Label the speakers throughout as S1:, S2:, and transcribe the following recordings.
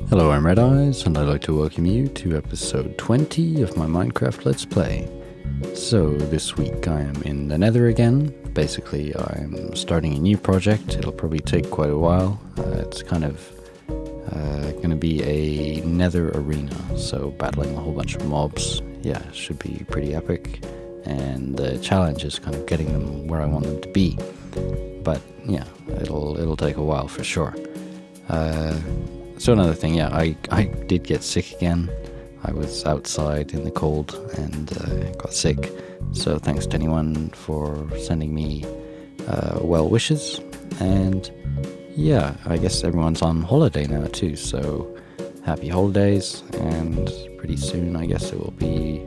S1: Hello, I'm Red3yz, and I'd like to welcome you to episode 20 of my Minecraft Let's Play. So, this week I am in the Nether again. Basically, I'm starting a new project. It'll probably take quite a while. It's kind of going to be a Nether arena, so battling a whole bunch of mobs. Yeah, should be pretty epic. And the challenge is kind of getting them where I want them to be. But yeah, it'll take a while for sure. So another thing, yeah, I did get sick again. I was outside in the cold and got sick. So thanks to anyone for sending me well wishes. And yeah, I guess everyone's on holiday now too. So happy holidays, and pretty soon I guess it will be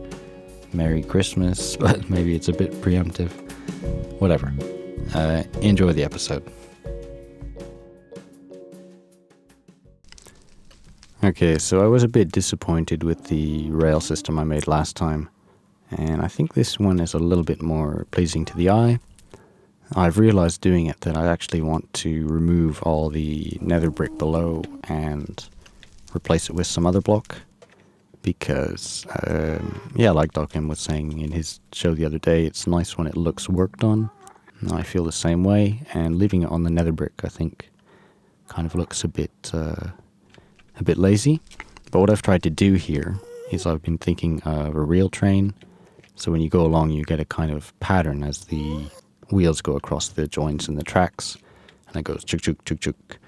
S1: Merry Christmas, but maybe it's a bit preemptive. Whatever. Enjoy the episode. Okay, so I was a bit disappointed with the rail system I made last time, and I think this one is a little bit more pleasing to the eye. I've realized doing it that I actually want to remove all the nether brick below and replace it with some other block, because, like Dockin was saying in his show the other day, it's nice when it looks worked on, and I feel the same way, and leaving it on the nether brick, I think, kind of looks a bit lazy. But what I've tried to do here is I've been thinking of a rail train. So when you go along, you get a kind of pattern as the wheels go across the joints in the tracks, and it goes chuk chuk chuk chuk.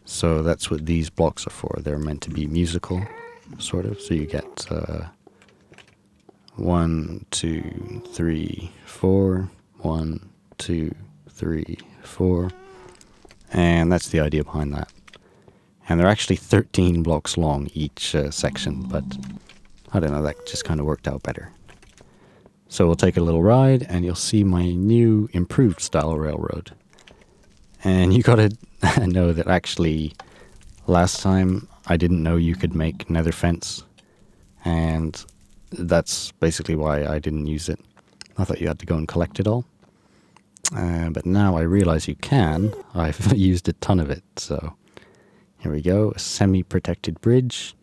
S1: So that's what these blocks are for. They're meant to be musical, sort of. So you get 1, 2, 3, 4, 1, 2, 3, 4, and that's the idea behind that. And they're actually 13 blocks long each section, but I don't know, that just kind of worked out better. So we'll take a little ride, and you'll see my new improved style railroad. And you gotta know that actually last time I didn't know you could make nether fence, and that's basically why I didn't use it. I thought you had to go and collect it all. But now I realize you can. I've used a ton of it, so here we go, a semi-protected bridge,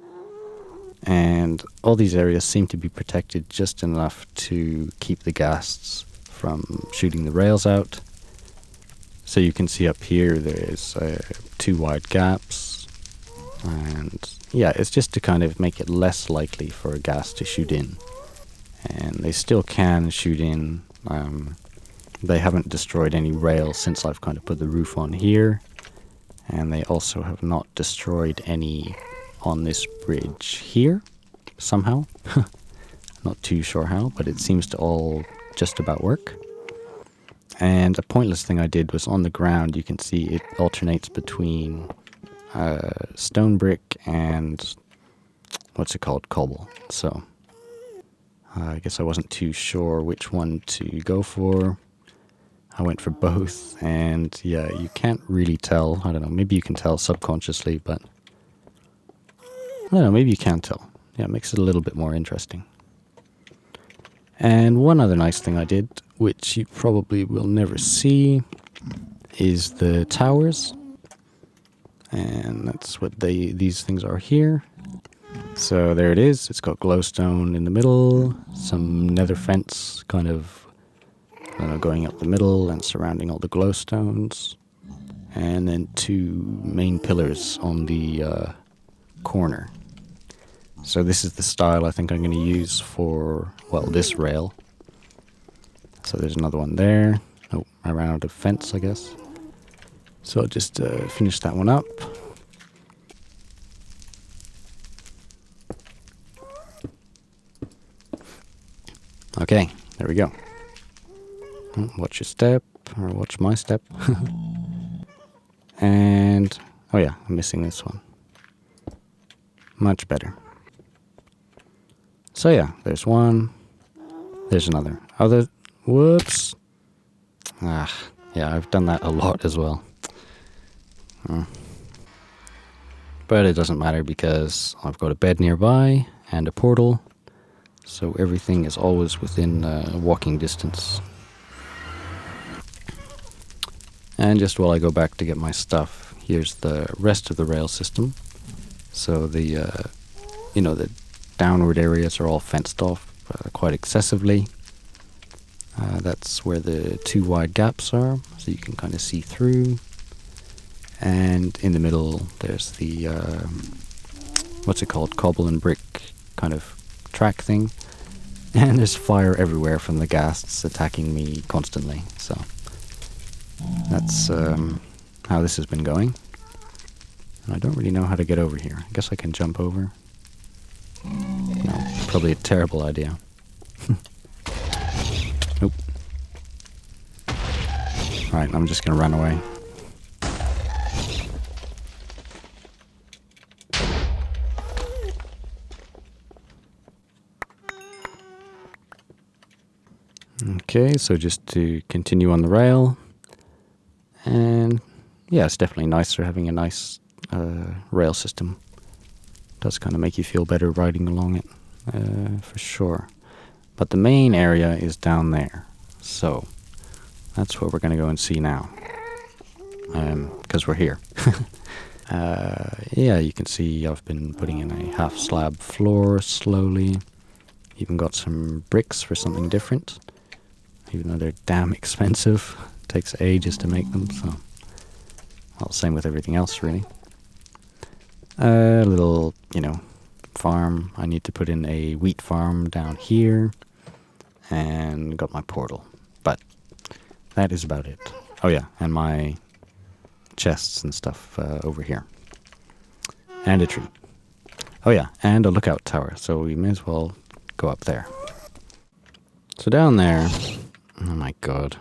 S1: and all these areas seem to be protected just enough to keep the ghasts from shooting the rails out. So you can see up here there's 2 wide gaps, and yeah, it's just to kind of make it less likely for a ghast to shoot in. And they still can shoot in. They haven't destroyed any rails since I've kind of put the roof on here. And they also have not destroyed any on this bridge here, somehow. Not too sure how, but it seems to all just about work. And a pointless thing I did was on the ground, you can see it alternates between stone brick and, what's it called, cobble. So I guess I wasn't too sure which one to go for. I went for both, and yeah, you can't really tell. I don't know, maybe you can tell subconsciously, but I don't know, maybe you can tell. Yeah, it makes it a little bit more interesting. And one other nice thing I did, which you probably will never see, is the towers. And that's what these things are here. So there it is. It's got glowstone in the middle, some nether fence kind of going up the middle and surrounding all the glowstones, and then 2 main pillars on the corner. So this is the style I think I'm going to use for, well, this rail. So there's another one there. Oh, I ran out of fence, I guess. So I'll just finish that one up. Okay, there we go. Watch your step, or watch my step. And, oh yeah, I'm missing this one. Much better. So yeah, there's one. There's another. Whoops. Yeah, I've done that a lot as well. But it doesn't matter because I've got a bed nearby and a portal. So everything is always within walking distance. And just while I go back to get my stuff, here's the rest of the rail system. So the the downward areas are all fenced off quite excessively. That's where the 2 wide gaps are, so you can kind of see through. And in the middle, there's the what's it called, cobble and brick kind of track thing. And there's fire everywhere from the ghasts attacking me constantly. So that's how this has been going. And I don't really know how to get over here. I guess I can jump over. No, probably a terrible idea. Nope. Alright, I'm just gonna run away. Okay, so just to continue on the rail. And yeah, it's definitely nicer having a nice rail system. Does kind of make you feel better riding along it, for sure. But the main area is down there, so that's what we're going to go and see now, because we're here. Yeah, you can see I've been putting in a half slab floor slowly. Even got some bricks for something different, even though they're damn expensive. Takes ages to make them, so well, same with everything else really. A little, farm. I need to put in a wheat farm down here, and got my portal. But that is about it. Oh yeah, and my chests and stuff over here. And a tree. Oh yeah, and a lookout tower, so we may as well go up there. So down there, oh my god.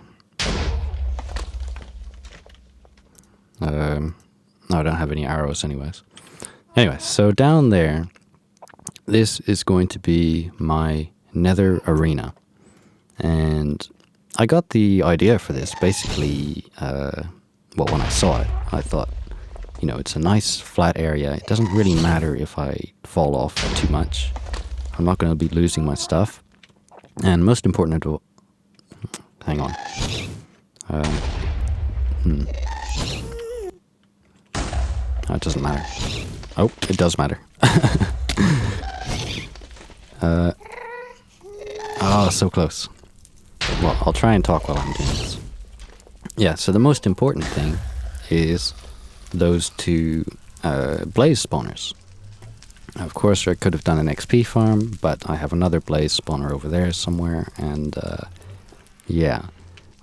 S1: No, I don't have any arrows anyways. Anyway, so down there, this is going to be my Nether arena. And I got the idea for this basically, when I saw it, I thought, it's a nice flat area. It doesn't really matter if I fall off too much. I'm not going to be losing my stuff. And most important of all, hang on. It doesn't matter. Oh, it does matter. Oh, so close. Well, I'll try and talk while I'm doing this. Yeah, so the most important thing is those 2 blaze spawners. Of course, I could have done an XP farm, but I have another blaze spawner over there somewhere, and yeah,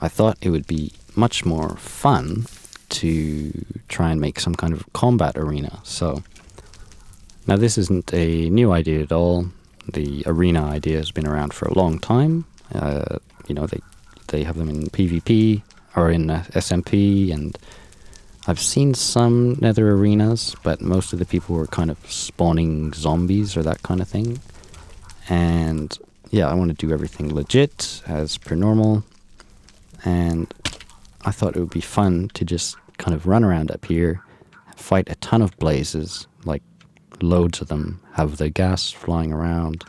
S1: I thought it would be much more fun to try and make some kind of combat arena. So now this isn't a new idea at all. The arena idea has been around for a long time. They have them in PvP or in SMP, and I've seen some Nether arenas, but most of the people were kind of spawning zombies or that kind of thing. And yeah, I want to do everything legit as per normal, and I thought it would be fun to just kind of run around up here, fight a ton of blazes, like loads of them, have the gas flying around,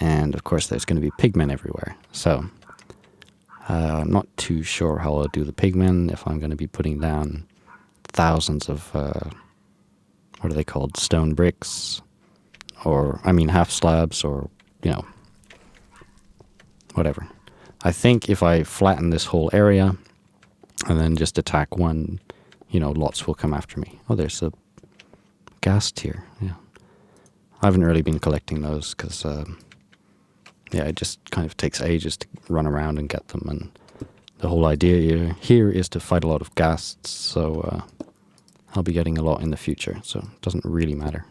S1: and of course there's going to be pigmen everywhere. So I'm not too sure how I'll do the pigmen, if I'm going to be putting down thousands of, what are they called, stone bricks, or, half slabs, or, whatever. I think if I flatten this whole area, and then just attack one, lots will come after me. Oh, there's a gas tier, yeah. I haven't really been collecting those, because, it just kind of takes ages to run around and get them, and the whole idea here is to fight a lot of ghasts, so I'll be getting a lot in the future, so it doesn't really matter.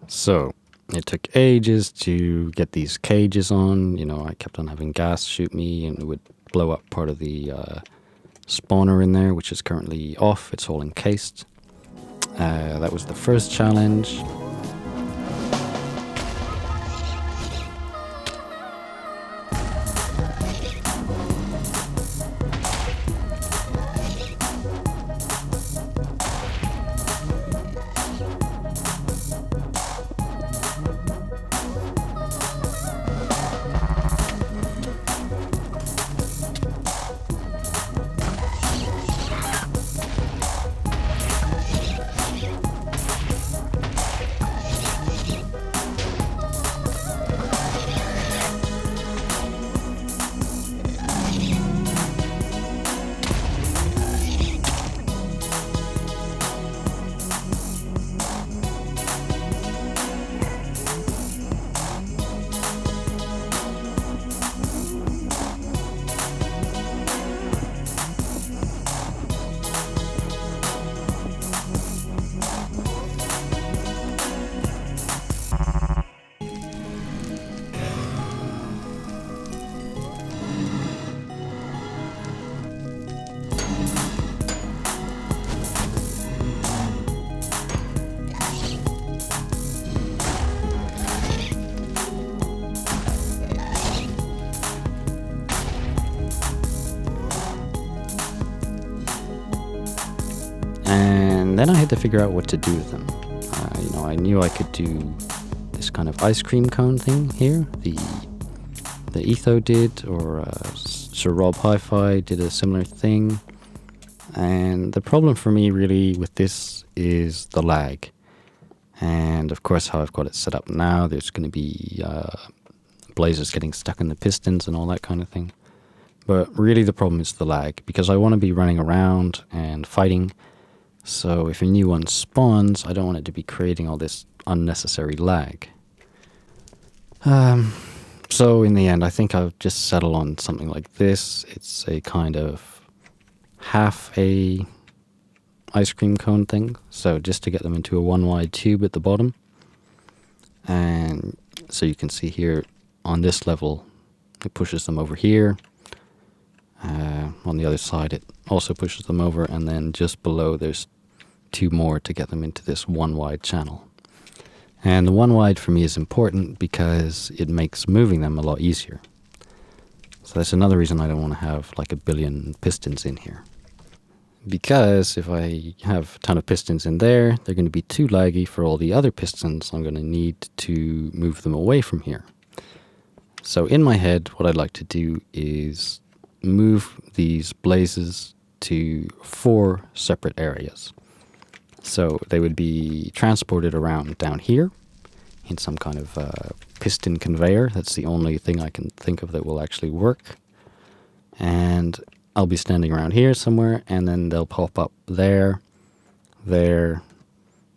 S1: So it took ages to get these cages on. I kept on having gas shoot me, and it would blow up part of the spawner in there, which is currently off. It's all encased. That was the first challenge. And then I had to figure out what to do with them. I knew I could do this kind of ice cream cone thing here. The Etho did, or Sir Rob Hi-Fi did a similar thing. And the problem for me really with this is the lag. And of course how I've got it set up now, there's going to be blazes getting stuck in the pistons and all that kind of thing. But really the problem is the lag, because I want to be running around and fighting. So if a new one spawns, I don't want it to be creating all this unnecessary lag. So in the end, I think I'll just settle on something like this. It's a kind of half a ice cream cone thing. So just to get them into a one wide tube at the bottom. And so you can see here on this level, it pushes them over here. On the other side, it also pushes them over, and then just below there's two more to get them into this one wide channel. And the one wide for me is important because it makes moving them a lot easier. So that's another reason I don't want to have like a billion pistons in here. Because if I have a ton of pistons in there, they're going to be too laggy for all the other pistons. I'm going to need to move them away from here. So in my head, what I'd like to do is move these blazes to 4 separate areas. So they would be transported around down here in some kind of piston conveyor. That's the only thing I can think of that will actually work. And I'll be standing around here somewhere, and then they'll pop up there,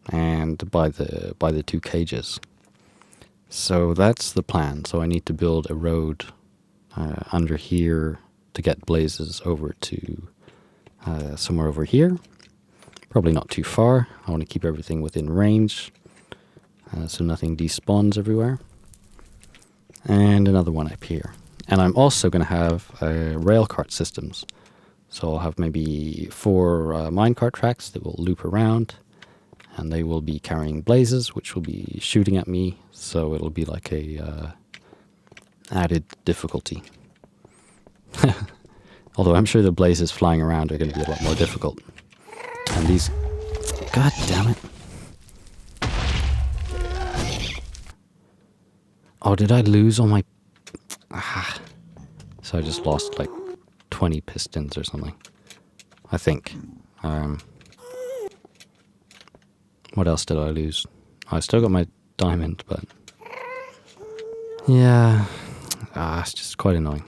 S1: and by the 2 cages. So that's the plan. So I need to build a road under here to get blazes over to somewhere over here. Probably not too far. I want to keep everything within range, so nothing despawns everywhere. And another one up here. And I'm also going to have railcart systems. So I'll have maybe 4 minecart tracks that will loop around, and they will be carrying blazes, which will be shooting at me. So it'll be like a added difficulty. Although I'm sure the blazes flying around are going to be a lot more difficult. And these... God damn it. Oh, did I lose all my... So I just lost like 20 pistons or something. I think. What else did I lose? I still got my diamond, but... Yeah. It's just quite annoying.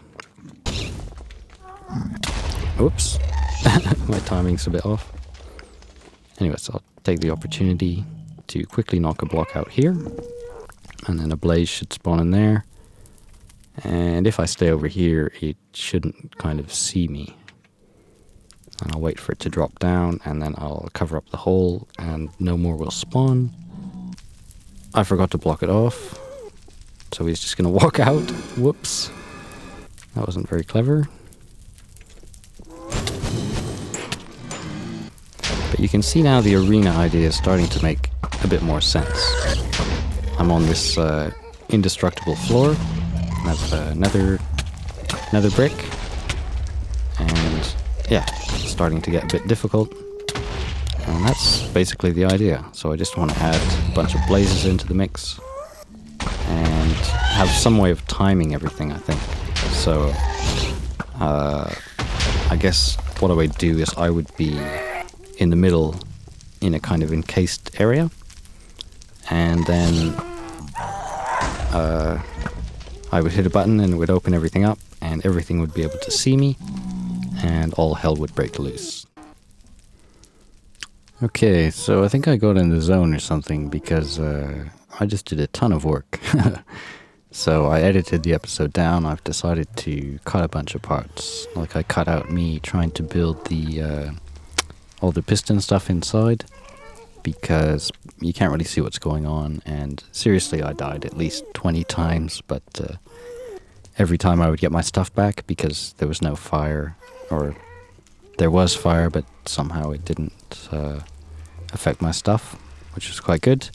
S1: Oops. My timing's a bit off. Anyways, I'll take the opportunity to quickly knock a block out here. And then a blaze should spawn in there. And if I stay over here, it shouldn't kind of see me. And I'll wait for it to drop down, and then I'll cover up the hole, and no more will spawn. I forgot to block it off. So he's just going to walk out. Whoops. That wasn't very clever. But you can see now the arena idea is starting to make a bit more sense. I'm on this indestructible floor. I have nether brick. And yeah, it's starting to get a bit difficult. And that's basically the idea. So I just want to add a bunch of blazes into the mix. And have some way of timing everything, I think. So I guess what I would do is I would be in the middle in a kind of encased area, and then I would hit a button and it would open everything up, and everything would be able to see me, and all hell would break loose. Okay, so I think I got in the zone or something, because I just did a ton of work. So I edited the episode down. I've decided to cut a bunch of parts. Like I cut out me trying to build the all the piston stuff inside, because you can't really see what's going on. And seriously, I died at least 20 times, but every time I would get my stuff back because there was no fire, or there was fire, but somehow it didn't affect my stuff, which was quite good.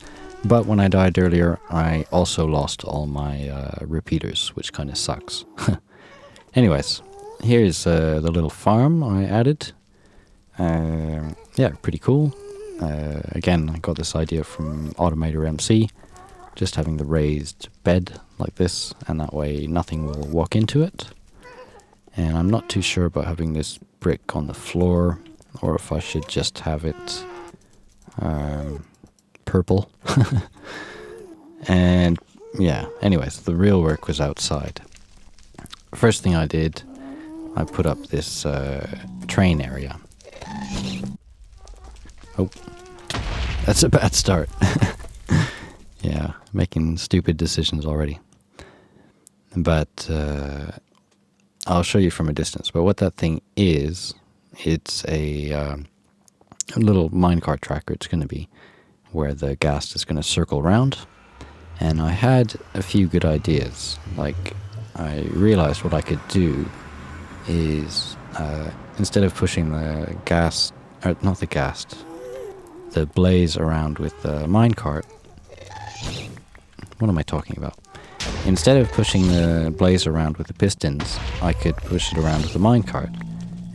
S1: But when I died earlier, I also lost all my repeaters, which kind of sucks. Anyways, here's the little farm I added. yeah, pretty cool. Again, I got this idea from Automator MC, just having the raised bed like this, and that way nothing will walk into it. And I'm not too sure about having this brick on the floor, or if I should just have it purple. And yeah, anyways, the real work was outside. First thing I did, I put up this train area. Oh, that's a bad start. Yeah, making stupid decisions already. But I'll show you from a distance. But what that thing is, it's a little minecart tracker. It's going to be where the ghast is going to circle around. And I had a few good ideas. Like, I realized what I could do is instead of pushing the ghast, or not the ghast, the blaze around with the minecart. What am I talking about? Instead of pushing the blaze around with the pistons, I could push it around with the minecart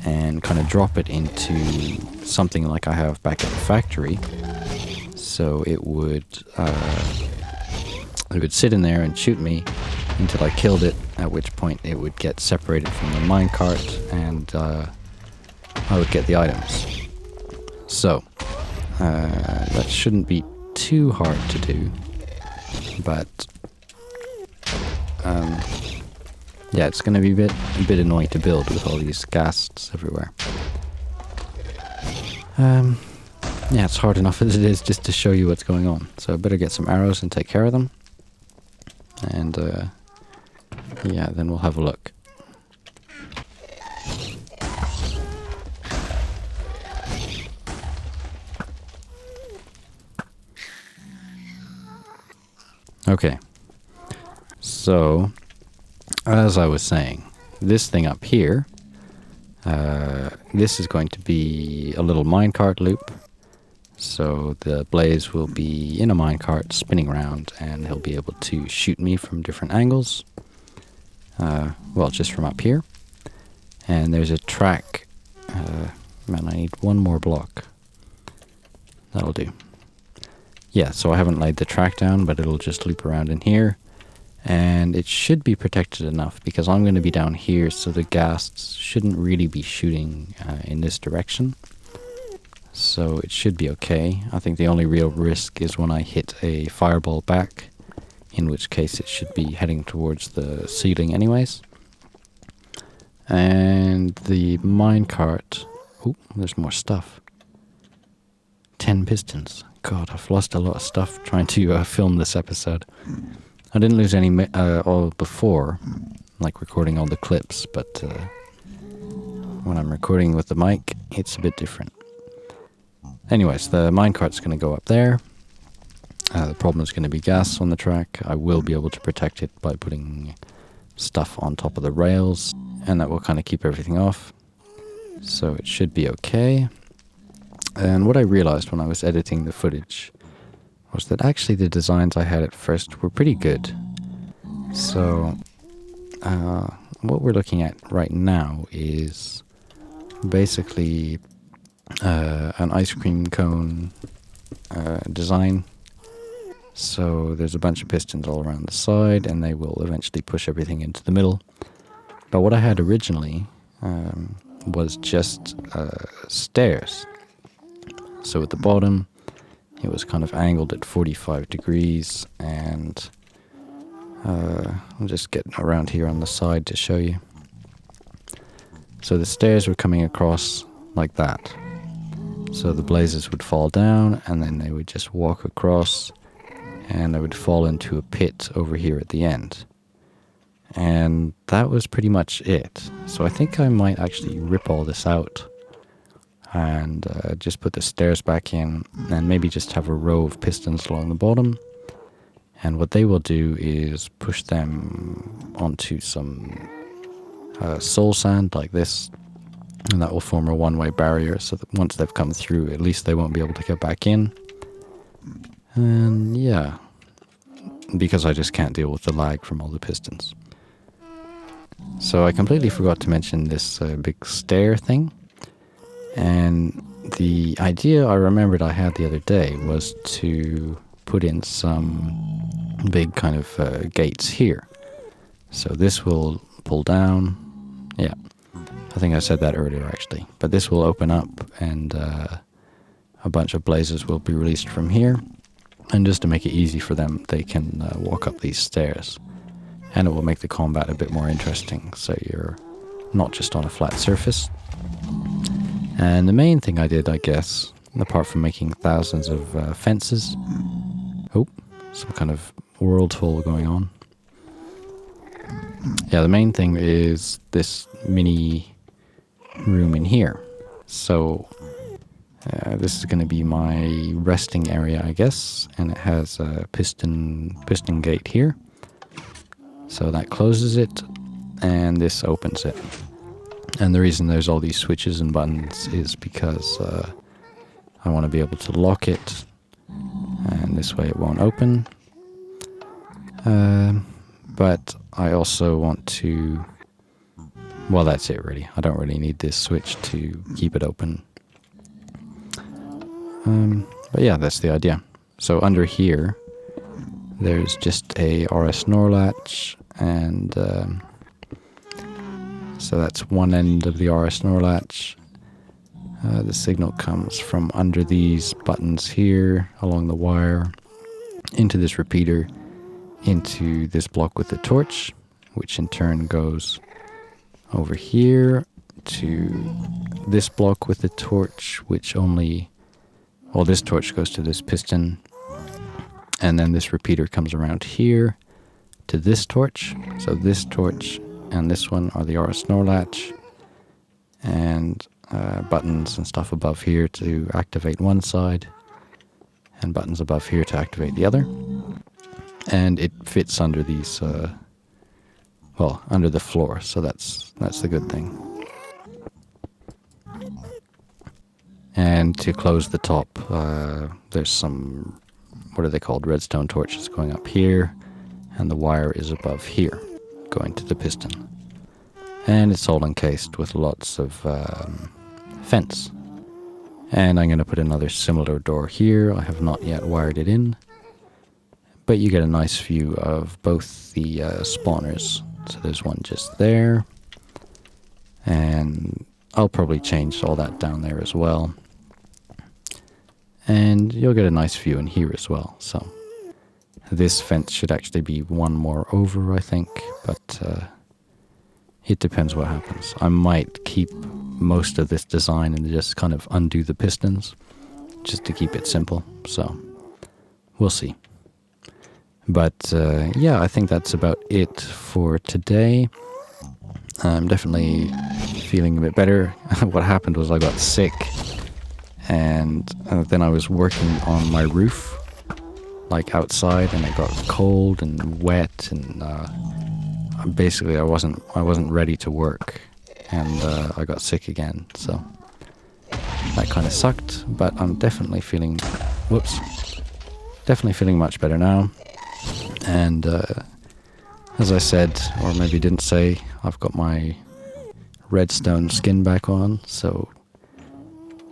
S1: and kind of drop it into something like I have back at the factory. So it would sit in there and shoot me until I killed it, at which point it would get separated from the minecart and I would get the items. So that shouldn't be too hard to do, but yeah, it's going to be a bit annoying to build with all these ghasts everywhere. Yeah, it's hard enough as it is just to show you what's going on. So I better get some arrows and take care of them. And yeah, then we'll have a look. Okay, so as I was saying, this thing up here, this is going to be a little minecart loop. So the blaze will be in a minecart spinning around, and he'll be able to shoot me from different angles. Well, just from up here. And there's a track. Man, I need one more block. That'll do. Yeah, so I haven't laid the track down, but it'll just loop around in here. And it should be protected enough, because I'm going to be down here, so the ghasts shouldn't really be shooting in this direction. So it should be okay. I think the only real risk is when I hit a fireball back, in which case it should be heading towards the ceiling anyways. And the minecart... Oh, there's more stuff. 10 pistons. God, I've lost a lot of stuff trying to film this episode. I didn't lose any all before, like recording all the clips, but when I'm recording with the mic, it's a bit different. Anyways, the minecart's going to go up there. The problem is going to be gas on the track. I will be able to protect it by putting stuff on top of the rails, and that will kind of keep everything off. So it should be okay. And what I realized when I was editing the footage was that actually the designs I had at first were pretty good. So what we're looking at right now is basically an ice cream cone design. So there's a bunch of pistons all around the side, and they will eventually push everything into the middle. But what I had originally was just stairs. So at the bottom, it was kind of angled at 45 degrees, and I'll just get around here on the side to show you. So the stairs were coming across like that. So the blazes would fall down, and then they would just walk across, and they would fall into a pit over here at the end. And that was pretty much it. So I think I might actually rip all this out and just put the stairs back in, and maybe just have a row of pistons along the bottom. And what they will do is push them onto some soul sand like this, and that will form a one-way barrier, so that once they've come through, at least they won't be able to get back in. And yeah, because I just can't deal with the lag from all the pistons. So I completely forgot to mention this big stair thing. And the idea I remembered I had the other day was to put in some big kind of gates here. So this will pull down. Yeah, I think I said that earlier actually. But this will open up and a bunch of blazes will be released from here. And just to make it easy for them, they can walk up these stairs. And it will make the combat a bit more interesting, so you're not just on a flat surface. And the main thing I did, I guess, apart from making thousands of fences... Oh, some kind of whirlpool going on. Yeah, the main thing is this mini room in here. So this is going to be my resting area, I guess, and it has a piston gate here. So that closes it, and this opens it. And the reason there's all these switches and buttons is because I want to be able to lock it, and this way it won't open. But I also want to... Well, that's it really. I don't really need this switch to keep it open. But yeah, that's the idea. So under here, there's just a RS NOR latch, and so that's one end of the RS NOR latch. The signal comes from under these buttons here, along the wire, into this repeater, into this block with the torch, which in turn goes over here to this block with the torch, which only... Well, this torch goes to this piston, and then this repeater comes around here to this torch. So this torch and this one are the RS NOR latch, and buttons and stuff above here to activate one side, and buttons above here to activate the other. And it fits under these, well, under the floor, so that's the good thing. And to close the top, there's some, what are they called, redstone torches going up here, and the wire is above here, going to the piston. And it's all encased with lots of fence. And I'm going to put another similar door here. I have not yet wired it in, but you get a nice view of both the spawners. So there's one just there, and I'll probably change all that down there as well. And you'll get a nice view in here as well. So this fence should actually be one more over, I think, but it depends what happens. I might keep most of this design and just kind of undo the pistons, just to keep it simple. So we'll see. But yeah, I think that's about it for today. I'm definitely feeling a bit better. What happened was I got sick, and then I was working on my roof, like outside, and it got cold and wet, and basically I wasn't ready to work, and I got sick again. So that kind of sucked, but I'm definitely feeling much better now. And as I said, or maybe didn't say, I've got my redstone skin back on. So,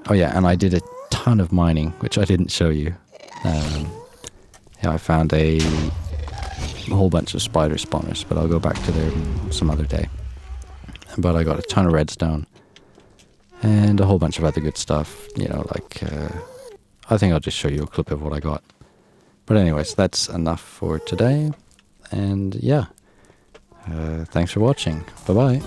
S1: oh yeah, and I did a ton of mining, which I didn't show you. Yeah, I found a whole bunch of spider spawners, but I'll go back to there some other day. But I got a ton of redstone and a whole bunch of other good stuff. You know, like I think I'll just show you a clip of what I got. But anyways, that's enough for today, and yeah, thanks for watching. Bye-bye.